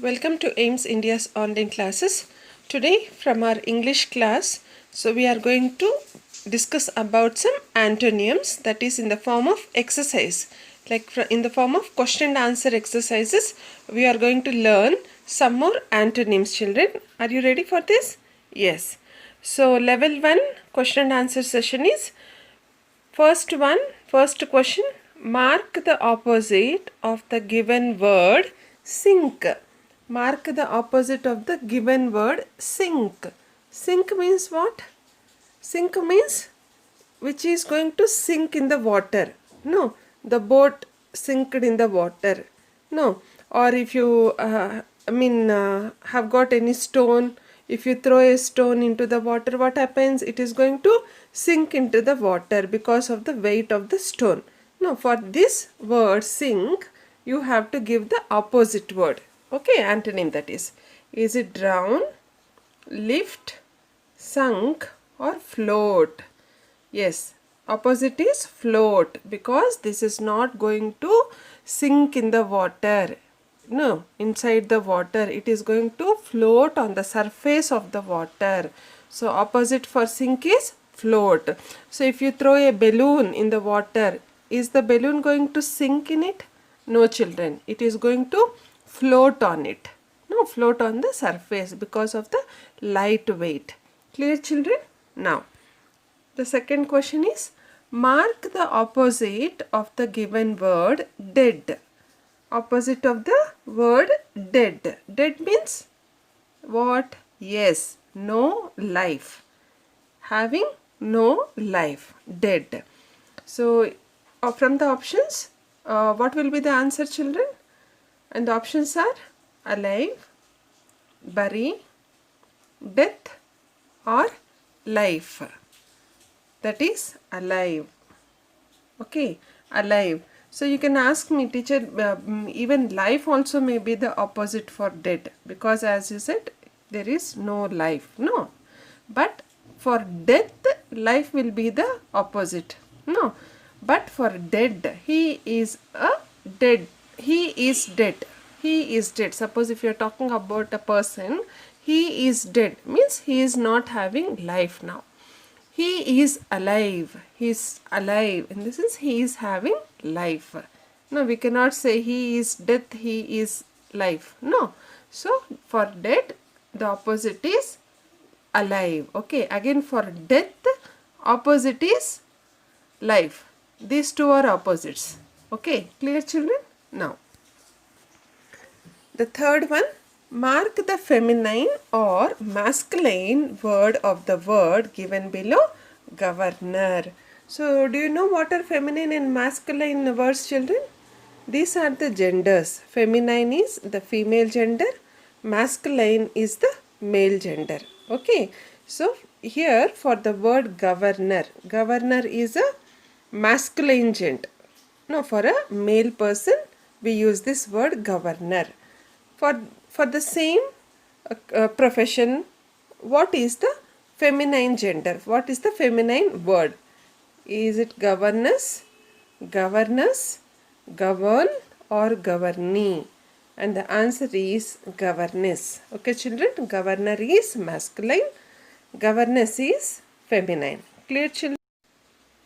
Welcome to AIMS India's online classes. Today from our English class, we are going to discuss about some antonyms, that is in the form of exercise. In the form of question and answer exercises, we are going to learn some more antonyms, children. Are you ready for this? Yes. So level 1 question and answer session is first question, mark the opposite of the given word sink. Mark the opposite of the given word sink. Sink means what? Sink means which is going to sink in the water. No, the boat sinked in the water. No, or if you have got any stone, if you throw a stone into the water, what happens? It is going to sink into the water because of the weight of the stone. No, for this word sink, you have to give the opposite word. Okay, antonym that is. Is it drown, lift, sunk or float? Yes, opposite is float because this is not going to sink in the water. No, inside the water, it is going to float on the surface of the water. So opposite for sink is float. So if you throw a balloon in the water, is the balloon going to sink in it? No, children, it is going to float on it. No, float on the surface because of the light weight. Clear, children? Now, the second question is, mark the opposite of the given word dead. Opposite of the word dead. Dead means what? Yes, no life. Having no life. Dead. So, from the options, what will be the answer, children? And the options are alive, bury, death or life. That is alive. Okay, alive. So you can ask me, teacher, even life also may be the opposite for dead, because as you said, there is no life. No, but for death, life will be the opposite. No, but for dead, he is dead. He is dead. He is dead. Suppose if you are talking about a person, he is dead means he is not having life now. He is alive. He is alive. In this sense, he is having life. No, we cannot say he is death, he is life. No. So, for dead, the opposite is alive. Okay. Again, for death, opposite is life. These two are opposites. Okay. Clear, children? Now, the third one, mark the feminine or masculine word of the word given below, governor. So, do you know what are feminine and masculine words, children? These are the genders. Feminine is the female gender, masculine is the male gender. Okay. So, here for the word governor, governor is a masculine gender. No, for a male person, we use this word governor. For the same profession, what is the feminine gender? What is the feminine word? Is it governess, governess, govern or governee? And the answer is governess. Okay, children? Governor is masculine, governess is feminine. Clear, children?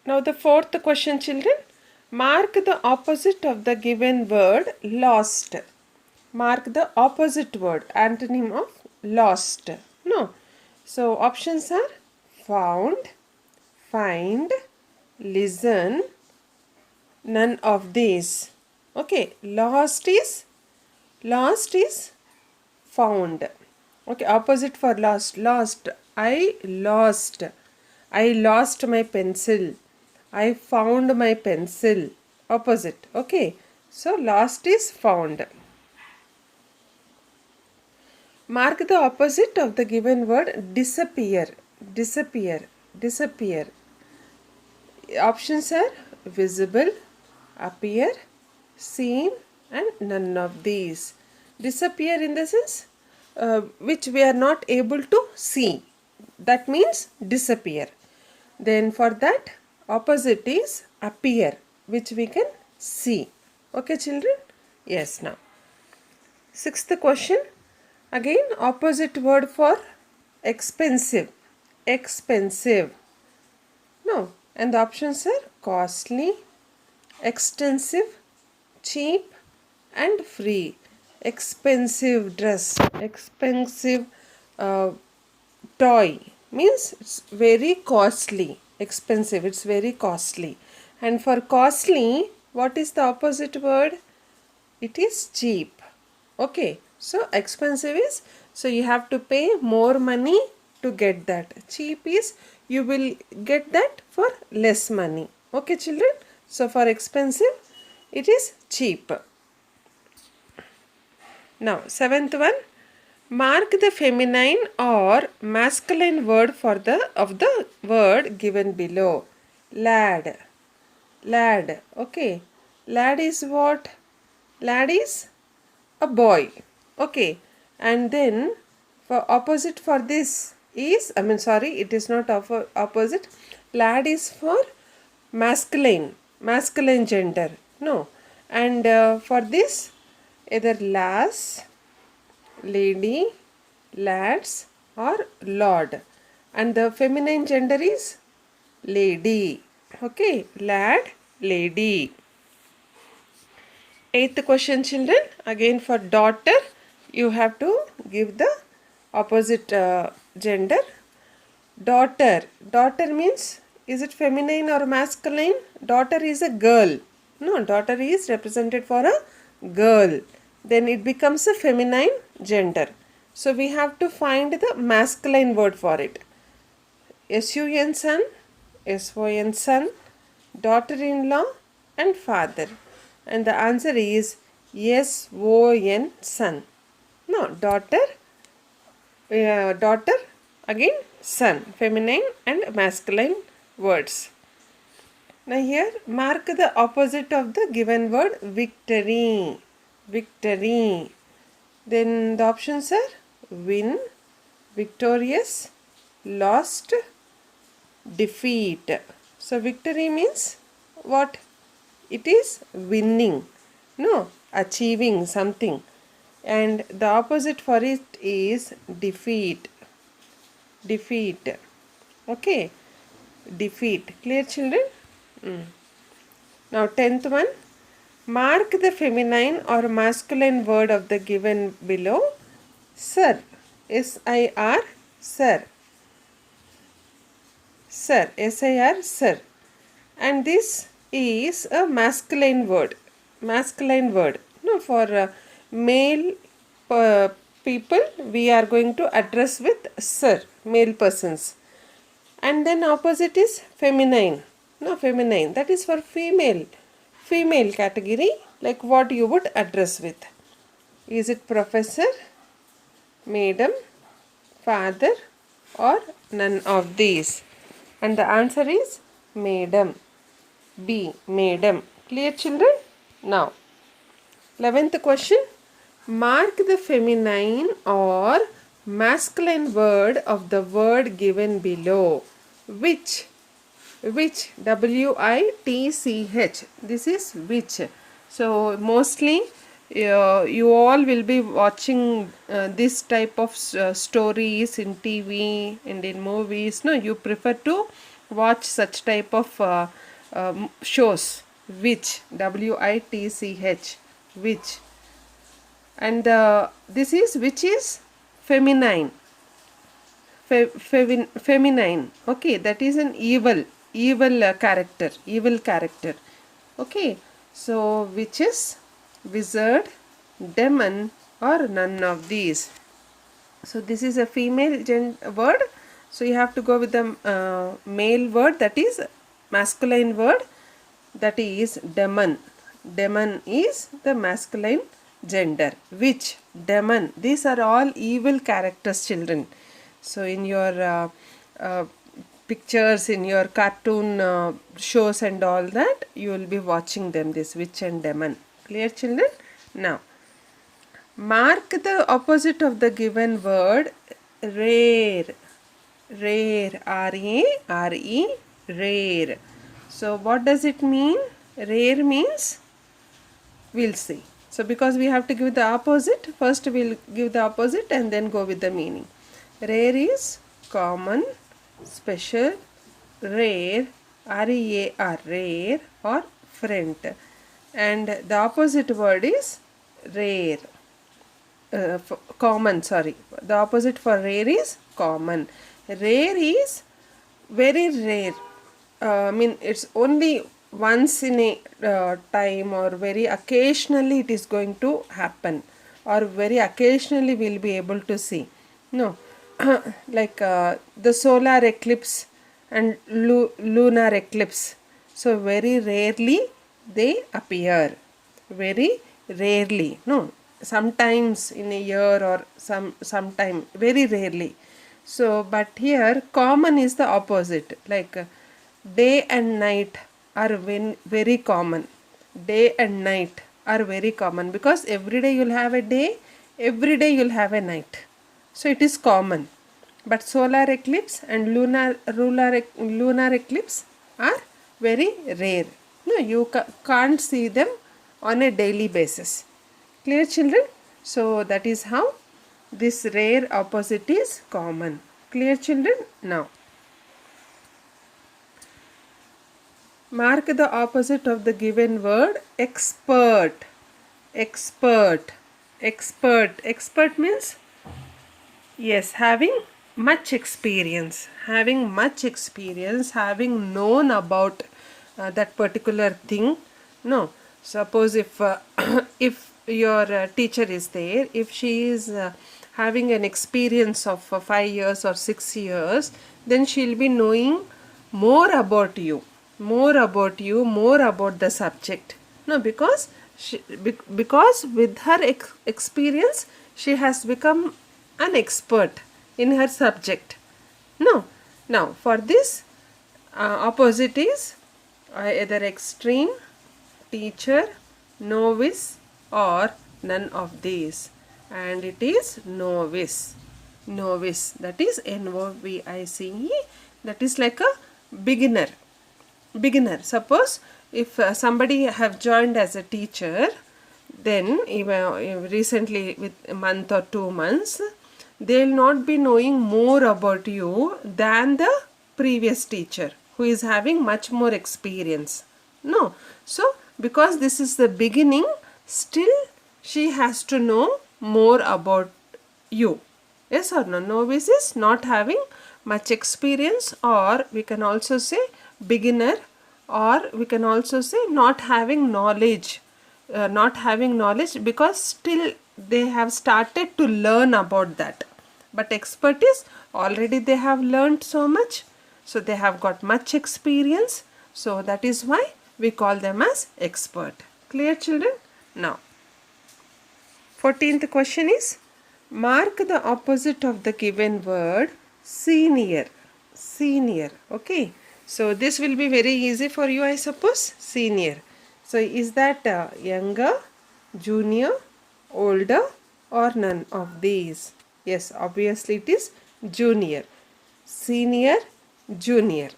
Now the fourth question, children. Mark the opposite of the given word lost. Mark the opposite word, antonym of lost. No. So options are found, find, listen, none of these. Okay, lost is found. Okay, opposite for lost. Lost. I lost my pencil. I found my pencil. Opposite. Okay. So lost is found. Mark the opposite of the given word disappear. Disappear. Disappear. Options are visible, appear, seen and none of these. Disappear in the sense which we are not able to see. That means disappear. Then for that, opposite is appear, which we can see. Okay, children? Yes, now. Sixth question. Again, opposite word for expensive. Expensive. No. And the options are costly, extensive, cheap, and free. Expensive dress, expensive uh, toy means it's very costly. Expensive, it's very costly. And for costly, what is the opposite word? It is cheap. Okay, so expensive is, so you have to pay more money to get that. Cheap is you will get that for less money. Okay, children, so for expensive it is cheap. Now seventh one, mark the feminine or masculine word for the of the word given below. Lad. Lad. Okay, lad is what? Lad is a boy. Okay, and then for opposite for this is, it is not opposite. Lad is for masculine gender. No, and for this either lass, lady, lads, or lord, and the feminine gender is lady. Okay, lad, lady. Eighth question, children. Again for daughter, you have to give the opposite gender. Daughter. Daughter means, is it feminine or masculine? Daughter is a girl. No, daughter is represented for a girl. Then it becomes a feminine gender. So we have to find the masculine word for it. S-U-N son, S-O-N son, daughter-in-law, and father. And the answer is S-O-N son. No, daughter, daughter, again son, feminine and masculine words. Now here mark the opposite of the given word, victory. Victory. Then the options are win, victorious, lost, defeat. So victory means what? It is winning, no, achieving something. And the opposite for it is defeat. Defeat. Okay, defeat. Clear, children? Now 10th one, mark the feminine or masculine word of the given below. Sir. S-I-R, sir. Sir, S-I-R, sir. And this is a masculine word. Masculine word. No, for male people, we are going to address with sir, male persons. And then opposite is feminine. No, feminine. That is for female. Female category, like what you would address with. Is it professor, madam, father, or none of these? And the answer is madam. B, madam. Clear, children? Now, 11th question. Mark the feminine or masculine word of the word given below. Which? W-I-T-C-H. This is which. So, mostly you all will be watching this type of stories in TV and in movies. No, you prefer to watch such type of shows. Which, W-I-T-C-H, which. And this is which is feminine. Feminine. Okay, that is an evil character. Evil character. Okay, so which is wizard, demon, or none of these. So this is a female word. So you have to go with the male word, that is masculine word, that is demon. Demon is the masculine gender. Witch, demon, these are all evil characters, children. So in your pictures, in your cartoon shows and all that, you will be watching them, this witch and demon. Clear, children? Now, mark the opposite of the given word, rare. Rare, R-A-R-E, rare. So what does it mean? Rare means, we'll see. So because we have to give the opposite, first we'll give the opposite and then go with the meaning. Rare is common, special, rare, R-E-A-R, rare or friend. And the opposite word is rare. Common, sorry. The opposite for rare is common. Rare is very rare. I mean, it's only once in a time, or very occasionally it is going to happen, or very occasionally we'll be able to see. No, like the solar eclipse and lunar eclipse. So very rarely they appear. Very rarely. No, sometimes in a year or sometime. Very rarely. So, but here common is the opposite. Like day and night are very common. Day and night are very common because every day you'll have a day, every day you'll have a night. So it is common. But solar eclipse and lunar eclipse are very rare. No, you can't see them on a daily basis. Clear, children? So that is how this rare opposite is common. Clear, children? Now, mark the opposite of the given word expert. Expert. Expert. Expert means, yes, having much experience. Having much experience, having known about that particular thing. No, suppose if if your teacher is there, if she is having an experience of 5 years or 6 years, then she'll be knowing more about you, more about you, more about the subject. No, because because with her experience she has become an expert in her subject. No, now for this opposite is either extreme, teacher, novice, or none of these, and it is novice. Novice, that is N-O-V-I-C-E, that is like a beginner. Beginner. Suppose if somebody have joined as a teacher, then even recently with a month or 2 months, they'll not be knowing more about you than the previous teacher who is having much more experience. No. So because this is the beginning, still she has to know more about you. Yes or no? Novice is not having much experience, or we can also say beginner, or we can also say not having knowledge. Not having knowledge because still they have started to learn about that. But expert is already they have learned so much. So they have got much experience. So that is why we call them as expert. Clear, children? Now, 14th question is, mark the opposite of the given word senior. Senior. Okay. So this will be very easy for you, I suppose. Senior. So is that younger, junior, older, or none of these? Yes, obviously it is junior. Senior, junior.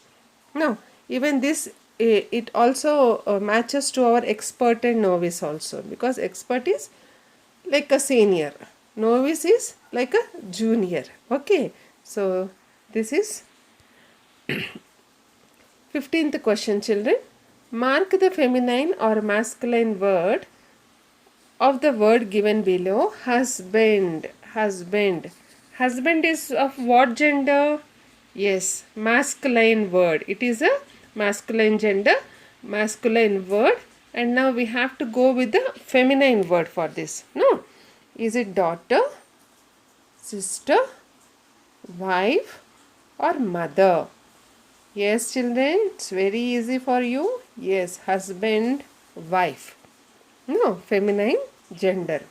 Now, even this, it also matches to our expert and novice also, because expert is like a senior, novice is like a junior. Okay, so this is 15th question, children. Mark the feminine or masculine word of the word given below. Husband. Husband. Husband is of what gender? Yes, masculine word. It is a masculine gender, masculine word. And now we have to go with the feminine word for this. No? Is it daughter, sister, wife, or mother? Yes, children, it's very easy for you. Yes, husband, wife. No, feminine gender.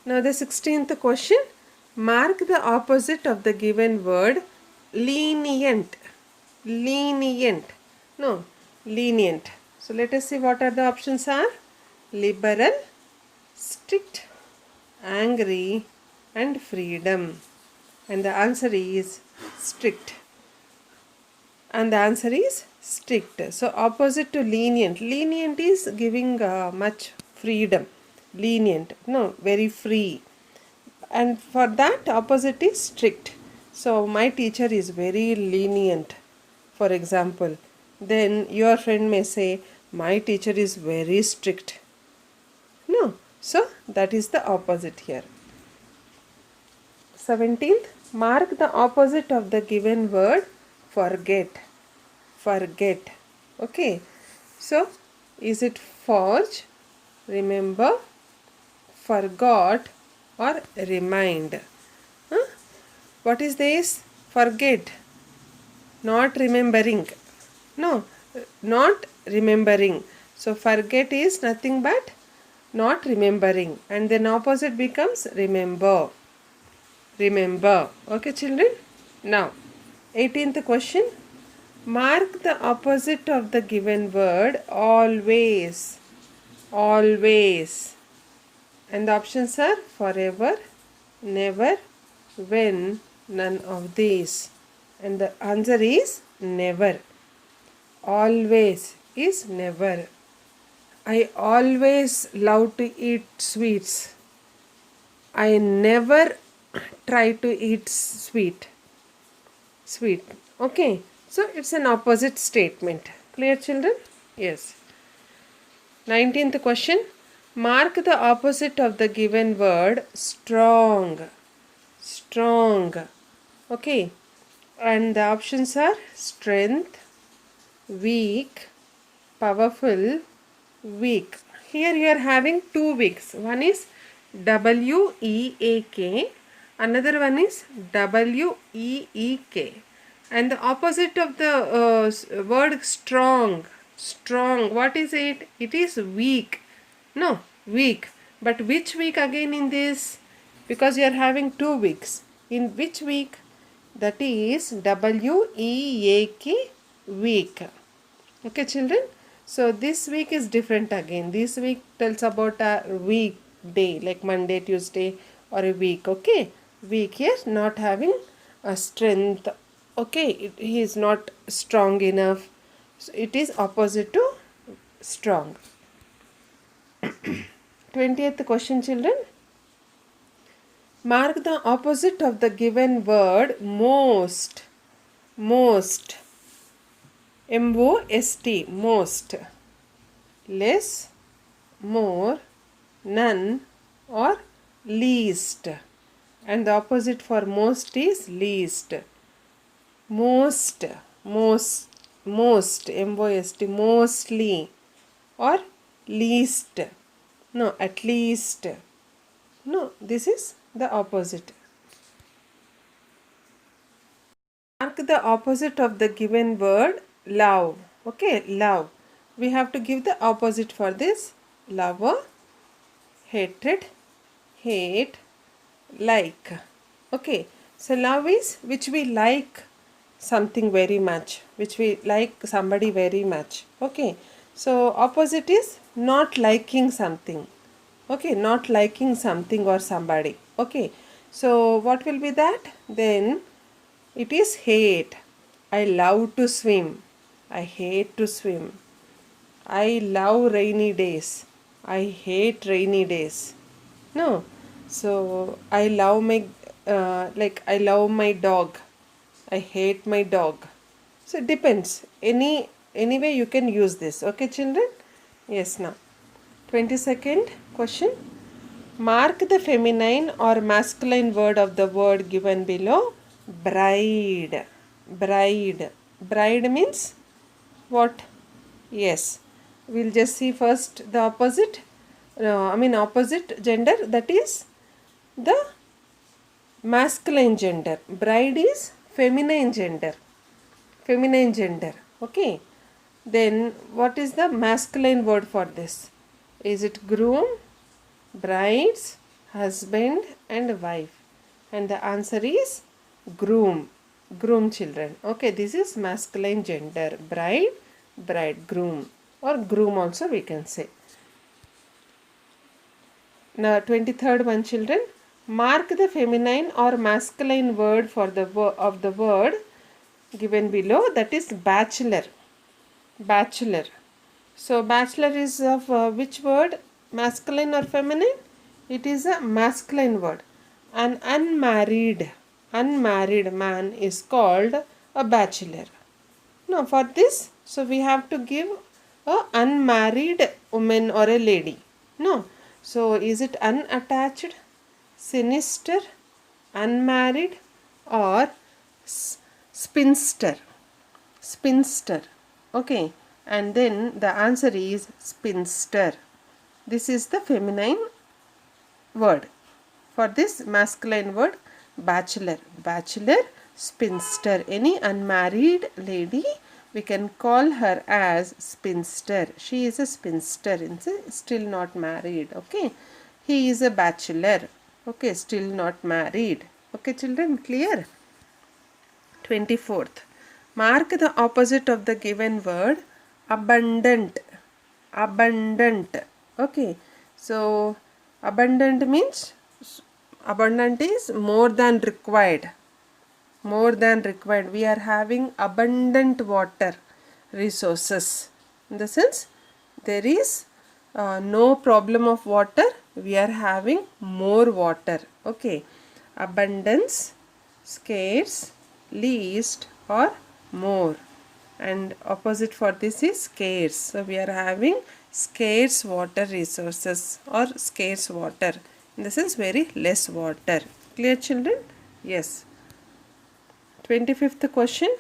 Now the 16th question. Mark the opposite of the given word lenient. Lenient. No, lenient. So let us see what are the options are. Liberal, strict, angry, and freedom. And the answer is strict. And the answer is strict. So opposite to lenient. Lenient is giving much freedom, lenient, no, very free. And for that opposite is strict. So my teacher is very lenient, for example. Then your friend may say, my teacher is very strict. No, so that is the opposite here. 17th, mark the opposite of the given word. Forget. Forget. Okay, so is it forge, remember, forgot, or remind? Huh? What is this? Forget, not remembering. No, not remembering. So forget is nothing but not remembering, and then opposite becomes remember. Remember. Okay, children. Now 18th question, mark the opposite of the given word. Always. Always. And the options are forever, never, when, none of these. And the answer is never. Always is never. I always love to eat sweets. I never try to eat sweet. Sweet. Okay. So it's an opposite statement. Clear, children? Yes. 19th question. Mark the opposite of the given word. Strong. Strong. Okay. And the options are strength, weak, powerful, weak. Here you are having two weeks. One is W-E-A-K. Another one is W-E-E-K. And the opposite of the word strong. Strong. What is it? It is weak. No, weak. But which week again in this? Because you are having 2 weeks. In which week? That is W-E-A-K, week. Okay, children. So this week is different again. This week tells about a weekday, like Monday, Tuesday, or a week. Okay, week here not having a strength. Okay, he is not strong enough. So it is opposite to strong. 20th question, children. Mark the opposite of the given word. Most. Most. M-O-S-T. Most. Less, more, none, or least. And the opposite for most is least. Most. Most. Most. M-O-S-T. Mostly. Or least. No, at least. No, this is the opposite. Mark the opposite of the given word. Love. Okay, love. We have to give the opposite for this. Lover, hatred, hate, like. Okay, so love is which we like something very much, which we like somebody very much. Okay, so opposite is not liking something. Okay, not liking something or somebody. Okay, so what will be that? Then it is hate. I love to swim. I hate to swim. I love rainy days. I hate rainy days. No. So I love my I love my dog. I hate my dog. So it depends. Anyway you can use this. Okay, children? Yes, now. 22nd question. Mark the feminine or masculine word of the word given below. Bride. Bride. Bride means what? Yes. We'll just see first the opposite. Opposite gender, that is the masculine gender. Bride is feminine gender. Feminine gender. Okay. Then what is the masculine word for this? Is it groom, brides, husband, and wife? And the answer is groom. Groom, children. Okay, this is masculine gender. Bride, bridegroom, or groom also we can say. Now 23rd one, children. Mark the feminine or masculine word for the of the word given below, that is bachelor. Bachelor. So bachelor is of which word? masculine or feminine? It is a masculine word. An unmarried man is called a bachelor. Now for this, so we have to give a unmarried woman or a lady. No. So is it unattached, sinister, unmarried, or spinster? Spinster. Okay. And then the answer is spinster. This is the feminine word. For this masculine word, bachelor. Bachelor, spinster. Any unmarried lady, we can call her as spinster. She is a spinster, still not married. Okay. He is a bachelor. Okay, still not married. Okay, children, clear? 24th. Mark the opposite of the given word, abundant. Abundant. Okay. So, abundant means, abundant is more than required. More than required. We are having abundant water resources. In the sense, there is no problem of water. We are having more water. Okay. Abundance, scarce, least, or more. And opposite for this is scarce. So we are having scarce water resources or scarce water. In the sense, very less water. Clear, children? Yes. 25th question.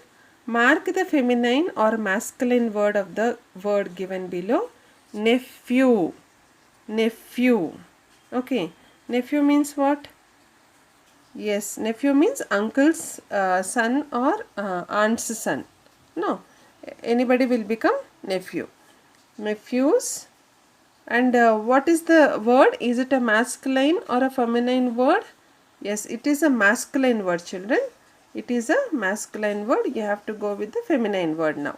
Mark the feminine or masculine word of the word given below. Nephew. Nephew. Okay. Nephew means what? Yes, nephew means uncle's son or aunt's son. No, anybody will become nephew. Nephews. And what is the word? Is it a masculine or a feminine word? Yes, it is a masculine word, children. It is a masculine word. You have to go with the feminine word now.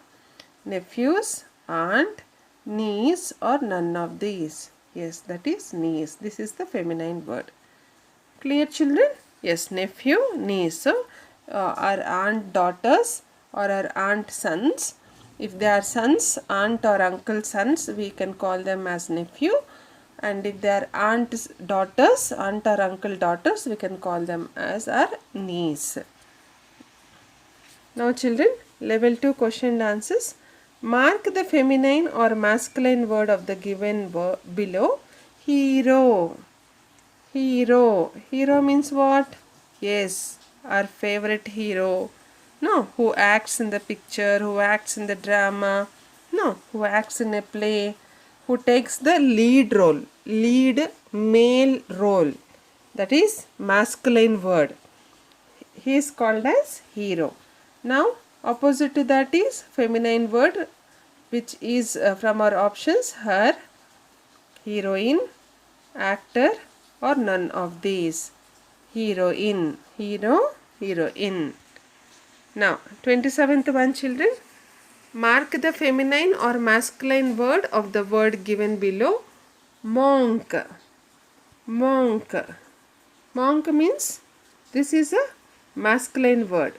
Nephews, aunt, niece, or none of these. Yes, that is niece. This is the feminine word. Clear, children? Yes, nephew, niece. So, our aunt daughters or our aunt sons. If they are sons, aunt or uncle sons, we can call them as nephew. And if they are aunt's daughters, aunt or uncle daughters, we can call them as our niece. Now, children, level 2 question and answers. Mark the feminine or masculine word of the given below. Hero. Hero. Hero means what? Yes, our favorite hero. No, who acts in the picture, who acts in the drama. No, who acts in a play. Who takes the lead role. Lead male role. That is masculine word. He is called as hero. Now, opposite to that is feminine word, which is from our options her, heroine, actor, or none of these. Heroine, hero, heroine. Now, 27th one, children. Mark the feminine or masculine word of the word given below. Monk. Monk. Monk means this is a masculine word.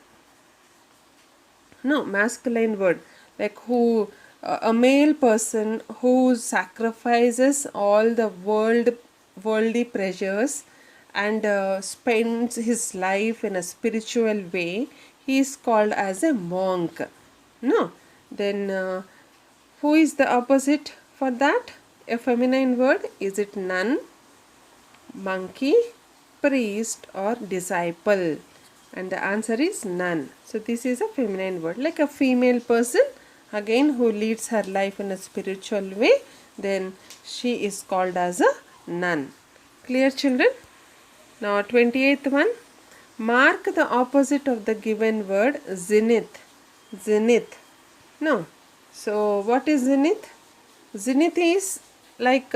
No, masculine word. Like who, a male person who sacrifices all the worldly pleasures and spends his life in a spiritual way, he is called as a monk. No, then who is the opposite for that? A feminine word. Is it nun, monkey, priest, or disciple? And the answer is none. So this is a feminine word, like a female person again who leads her life in a spiritual way, then she is called as a nun. Clear, children? Now 28th one. Mark the opposite of the given word. Zenith. Zenith. No. So what is zenith? Zenith is like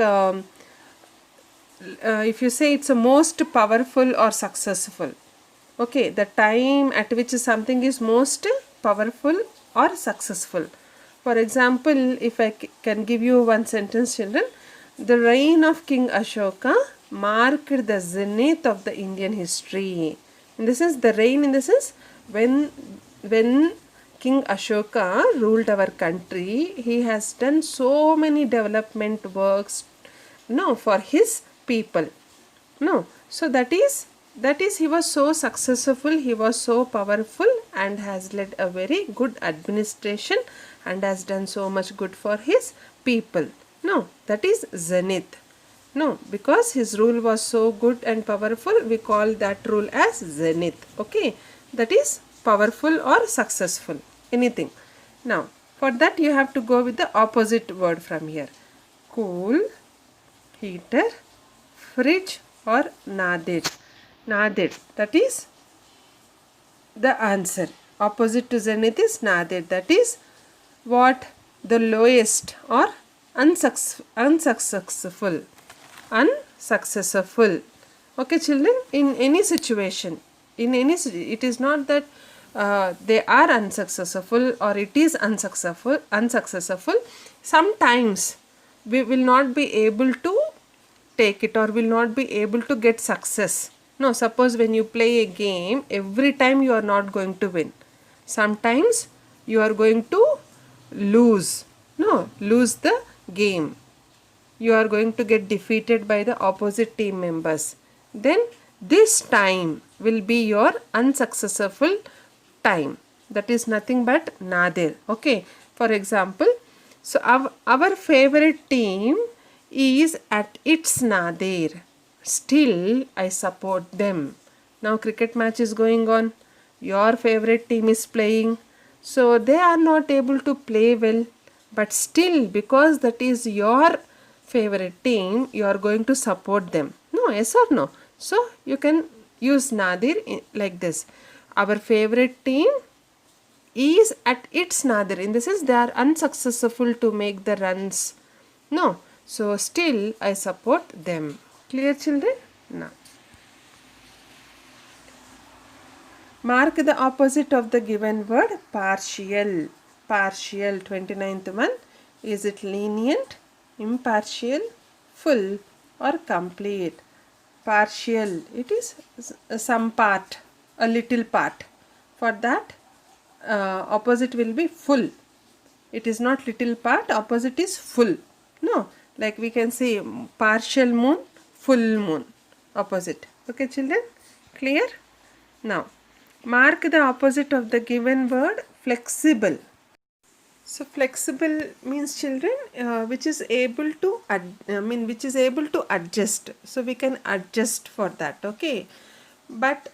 if you say it's a most powerful or successful. Okay, the time at which something is most powerful or successful. For example, if I can give you one sentence, children. The reign of King Ashoka marked the zenith of the Indian history. In the sense, the reign in the sense, when King Ashoka ruled our country, he has done so many development works no, for his people. No, so that is he was so successful, he was so powerful, and has led a very good administration and has done so much good for his people. No, that is zenith. No, because his rule was so good and powerful, we call that rule as zenith. Okay, that is powerful or successful, anything. Now, for that you have to go with the opposite word from here. Cool, heater, fridge or nadir. Nadir, that is the answer. Opposite to zenith is nadir, that is what? The lowest or unsuccessful. Unsuccessful. Okay children, in any situation, it is not that they are unsuccessful or it is unsuccessful. Sometimes we will not be able to take it or will not be able to get success. No, suppose when you play a game, every time you are not going to win. Sometimes you are going to lose. No, lose the game. You are going to get defeated by the opposite team members. Then this time will be your unsuccessful time. That is nothing but nadir. Okay. For example, so our favorite team is at its nadir. Still, I support them. Now cricket match is going on. Your favorite team is playing. So they are not able to play well. But still, because that is your favorite team, you are going to support them. No, yes or no? So you can use nadir like this. Our favorite team is at its nadir. In the sense they are unsuccessful to make the runs. No. So still I support them. Clear children? Now. Mark the opposite of the given word partial. Partial, 29th one. Is it lenient, impartial, full or complete? Partial, it is some part, a little part. For that opposite will be full. It is not little part, opposite is full. No, like we can say partial moon, full moon, opposite. Okay children, clear? Now, mark the opposite of the given word flexible. So flexible means children which is able to which is able to adjust. So we can adjust for that. Okay, but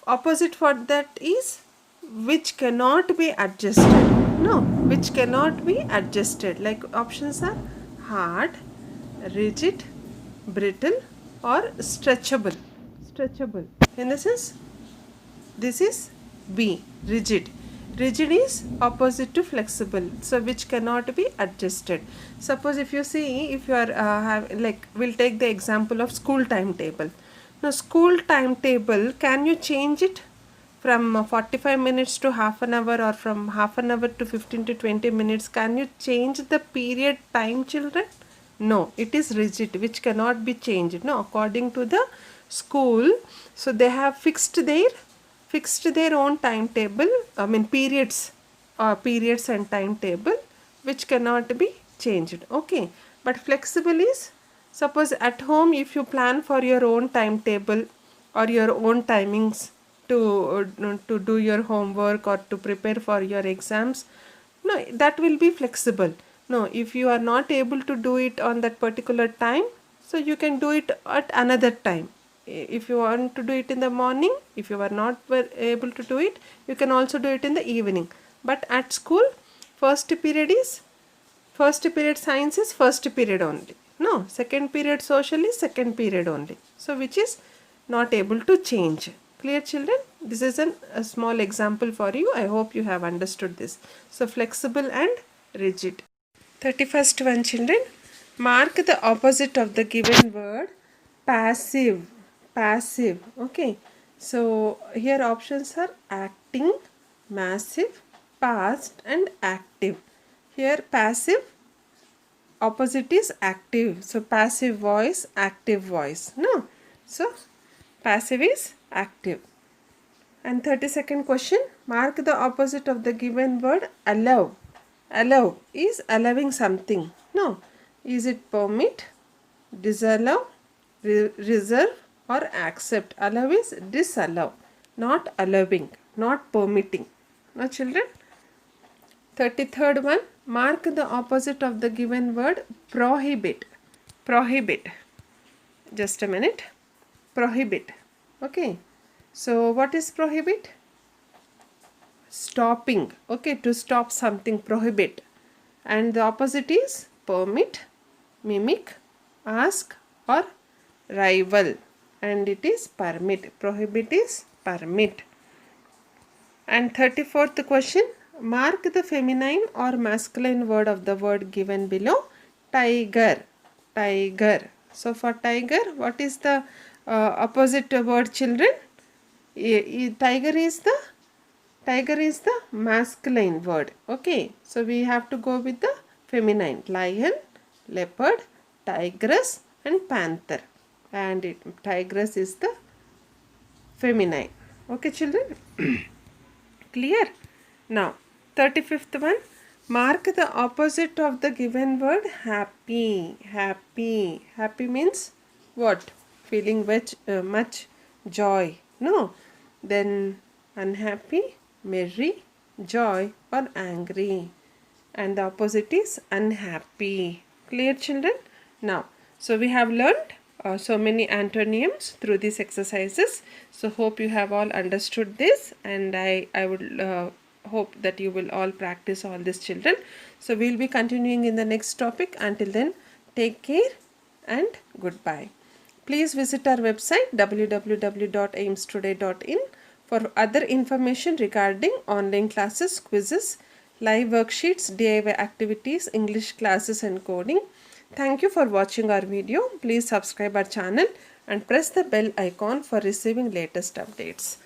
opposite for that is which cannot be adjusted. No, which cannot be adjusted. Like options are hard, rigid, brittle or stretchable. Stretchable. In the sense this is B, rigid. Rigid is opposite to flexible, so which cannot be adjusted. Suppose if you see, if you are we'll take the example of school timetable. Now school timetable, can you change it from 45 minutes to half an hour or from half an hour to 15 to 20 minutes? Can you change the period time children? No, it is rigid, which cannot be changed. No, according to the school, so they have fixed their own timetable, periods and timetable which cannot be changed. Okay, but flexible is, suppose at home if you plan for your own timetable or your own timings to do your homework or to prepare for your exams, no, that will be flexible. No, if you are not able to do it on that particular time, so you can do it at another time. If you want to do it in the morning, if you are not able to do it, you can also do it in the evening. But at school, first period science is first period only. No, second period social is second period only. So which is not able to change. Clear children? This is a small example for you. I hope you have understood this. So flexible and rigid. 31st one children. Mark the opposite of the given word passive. Passive. Okay, so here options are acting, massive, past and active. Here passive, opposite is active. So passive voice, active voice. No, so passive is active. And 32nd question, mark the opposite of the given word allow. Allow is allowing something. No, is it permit, disallow, reserve or accept. Allow is disallow, not allowing, not permitting. Now children, 33rd one, mark the opposite of the given word prohibit. Prohibit. Just a minute. Prohibit. Okay. So what is prohibit? Stopping. Okay, to stop something, prohibit. And the opposite is permit, mimic, ask or rival. And it is permit. Prohibit is permit. And 34th question, mark the feminine or masculine word of the word given below. Tiger. Tiger. So for tiger, what is the opposite word, children? Tiger is the masculine word. Okay, so we have to go with the feminine. Lion, leopard, tigress and panther. And tigress is the feminine. Okay children. Clear? Now 35th one, mark the opposite of the given word. Happy. Happy. Happy means what? Feeling much joy. No. Then unhappy, merry, joy or angry. And the opposite is unhappy. Clear children? Now, so we have learned so many antonyms through these exercises. So hope you have all understood this, and I would hope that you will all practice all this, children. So we will be continuing in the next topic. Until then, take care and goodbye. Please visit our website www.aimstoday.in for other information regarding online classes, quizzes, live worksheets, DIY activities, English classes and coding. Thank you for watching our video. Please subscribe our channel and press the bell icon for receiving latest updates.